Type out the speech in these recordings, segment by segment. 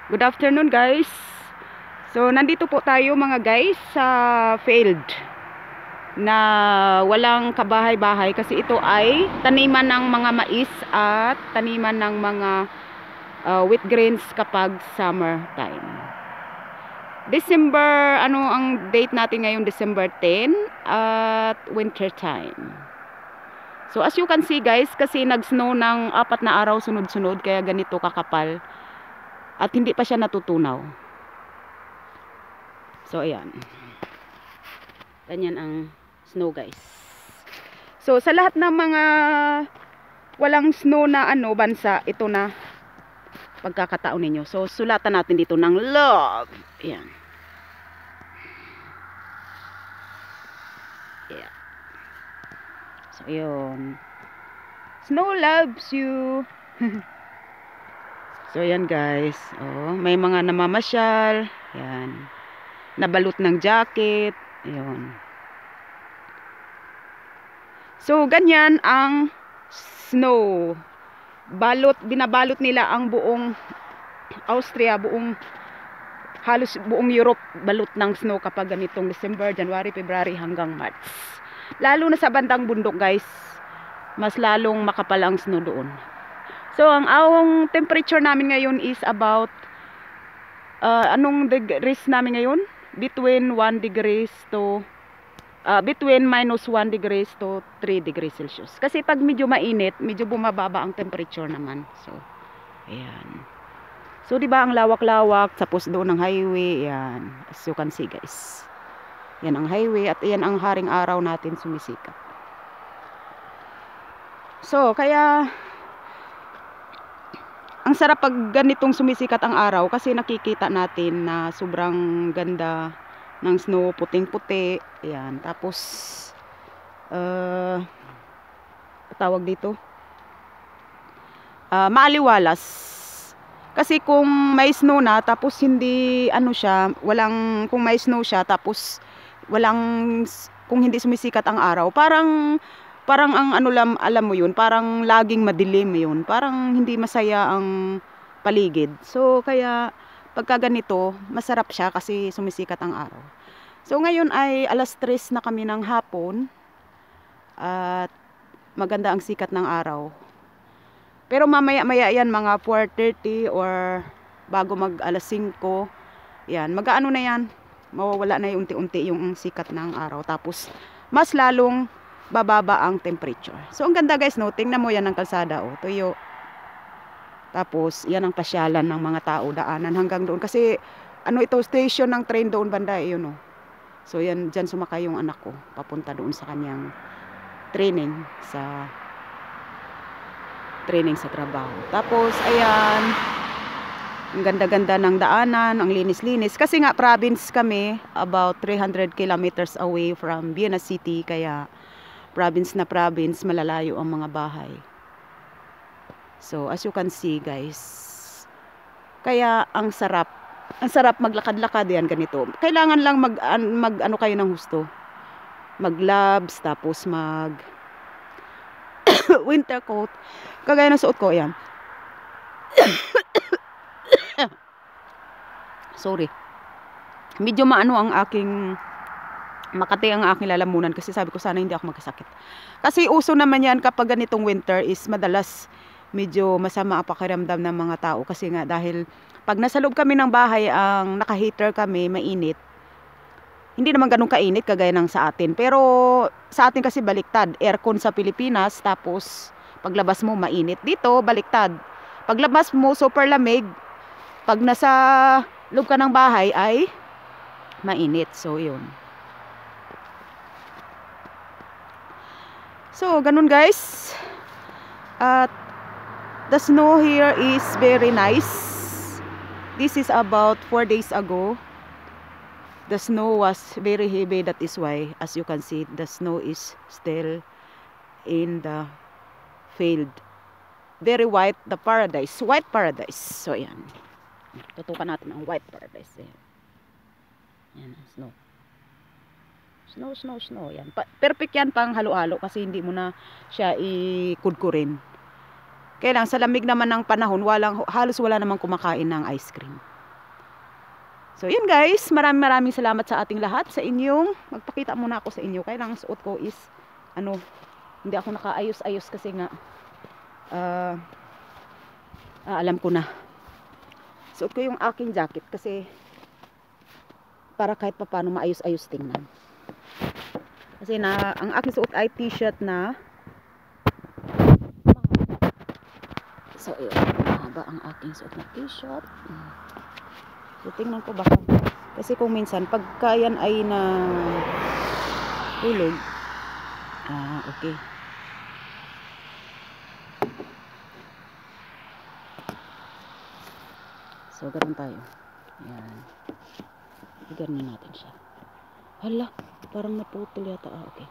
Good afternoon guys. So nandito po tayo mga guys sa field na walang kabahay-bahay kasi ito ay taniman ng mga mais at taniman ng mga wheat grains kapag summer time. December, ano ang date natin ngayon? December 10 at winter time. So as you can see guys, kasi nag-snow ng 4 na araw sunod-sunod kaya ganito kakapal. At hindi pa siya natutunaw. So, ayan. Ganyan ang snow, guys. So, sa lahat ng mga walang snow na bansa, ito na pagkakataon ninyo. So, sulatan natin dito ng love. Ayan. Yeah. So, ayun. Snow loves you. So, ayan guys. Oh, may mga namamasyal. Ayan. Nabalot ng jacket. Ayan. So, ganyan ang snow. Binabalot nila ang buong Austria, halos buong Europe, balot ng snow kapag ganitong December, January, February hanggang March. Lalo na sa bandang bundok guys, mas lalong makapal ang snow doon. So, ang temperature namin ngayon is about, anong degrees namin ngayon? Between minus 1 degrees to 3 degrees Celsius. Kasi pag medyo mainit, medyo bumababa ang temperature naman. So, ayan. So, diba ang lawak-lawak, tapos doon ang highway, ayan. As you can see guys. Yan ang highway at yan ang haring araw natin sumisikat. So, kaya ang sarap pag ganitong sumisikat ang araw kasi nakikita natin na sobrang ganda ng snow, puting-puti. Ayan. Tapos tawag dito maaliwalas. Kasi kung may snow na tapos hindi kung may snow siya tapos kung hindi sumisikat ang araw, parang ang alam mo yun, parang laging madilim yun, parang hindi masaya ang paligid. So kaya pagka ganito masarap siya kasi sumisikat ang araw. So ngayon ay 3:00 na kami ng hapon at maganda ang sikat ng araw. Pero mamaya yan mga 4:30 or bago mag 5:00, yan, mag-aano na yan, mawawala na yung unti-unti yung sikat ng araw, tapos mas lalong bababa ang temperature. So ang ganda guys, no? Tingnan mo yan ang kalsada, oh, tuyo. Tapos yan ang pasyalan ng mga tao, daanan hanggang doon kasi ito, station ng train doon banda, yun, oh. So yan, dyan sumakay yung anak ko papunta doon sa kanyang training sa trabaho. Tapos ayan, ang ganda-ganda ng daanan, ang linis-linis kasi nga province kami, about 300 kilometers away from Vienna City, kaya province na province, malalayo ang mga bahay. So as you can see guys, kaya ang sarap maglakad-lakad yan ganito. Kailangan lang mag kayo ng husto, mag-gloves, tapos mag winter coat kagaya ng suot ko, yan. Sorry, medyo makati ang aking lalamunan kasi sabi ko sana hindi ako magkasakit. Kasi uso naman yan kapag ganitong winter is madalas medyo masama ang pakiramdam ng mga tao kasi nga dahil pag nasa loob kami ng bahay, ang naka-heater kami, mainit. Hindi naman ganun kainit kagaya ng sa atin. Pero sa atin kasi baliktad. Aircon sa Pilipinas, tapos paglabas mo mainit. Dito baliktad. Paglabas mo super lamig, pag nasa loob ka ng bahay ay mainit. So yun. So, ganun guys. At the snow here is very nice. This is about 4 days ago. The snow was very heavy. That is why, as you can see, the snow is still in the field. Very white, the paradise. White paradise. So, yan. Tutukan natin ang white paradise. Yan, snow. Snow. Yan. Perfect yan pang halo-halo kasi hindi mo na siya ikudkurin. Kaya lang, sa lamig naman ng panahon, halos wala namang kumakain ng ice cream. So yun guys, maraming salamat sa ating lahat, sa inyong, magpakita muna ako sa inyo. Kaya lang suot ko is, ano, hindi ako nakaayos-ayos kasi nga, alam ko na. Suot ko yung aking jacket kasi, para kahit pa paano maayos-ayos tingnan. Kasi ang aking suot ay t-shirt na, so yun, mahaba ang aking suot na t-shirt. So tingnan ko baka, kasi kung minsan pagka yan ay na hulog, okay. So ganun tayo. Ayan. Iganin natin siya. Hala, parang naputol yata. Okay.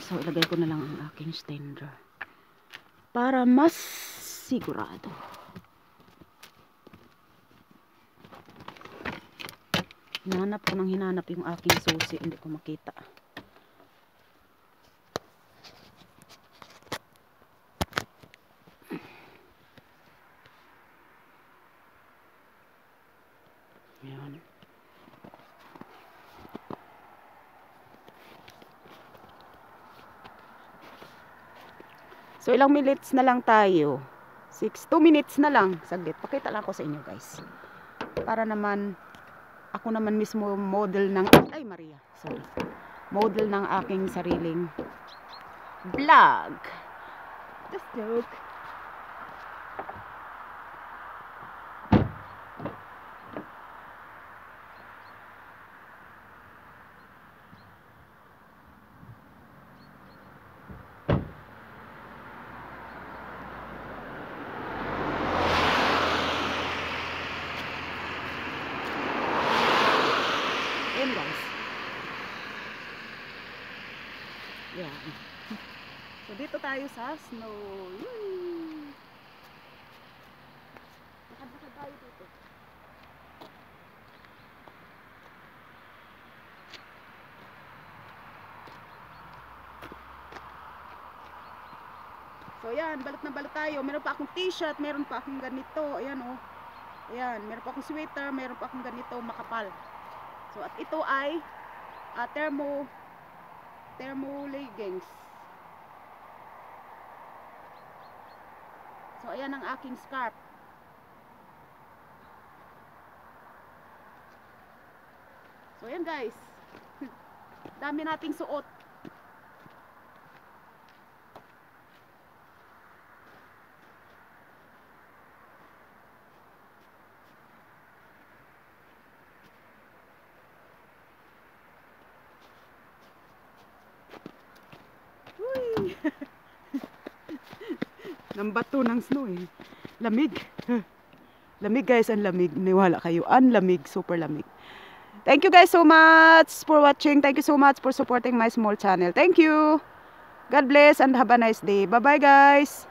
So ilagay ko na lang ang aking stand para mas sigurado. Hinanap yung aking susi, hindi ko makita. Ayan. So ilang minutes na lang tayo? 2 minutes na lang. Saglit. Pakita lang ko sa inyo guys. Para naman, ako naman mismo model ng, ay Maria, sorry. Model ng aking sariling vlog. Just joke. Guys. Yeah. So dito tayo sa snow. Lakad-lakad tayo dito. So ayan, balot na balot tayo. Meron pa akong t-shirt, meron pa akong ganito. Ayan oh. Ayan, meron pa akong sweater, meron pa akong ganito makapal. So at ito ay thermo leggings. So ayan ang aking scarf. So ayan guys. Dami nating suot. Ng bato ng snow eh. Lamig. Lamig guys, ang lamig. Niwala kayo. Ang lamig, super lamig. Thank you guys so much for watching. Thank you so much for supporting my small channel. Thank you. God bless and have a nice day. Bye bye guys.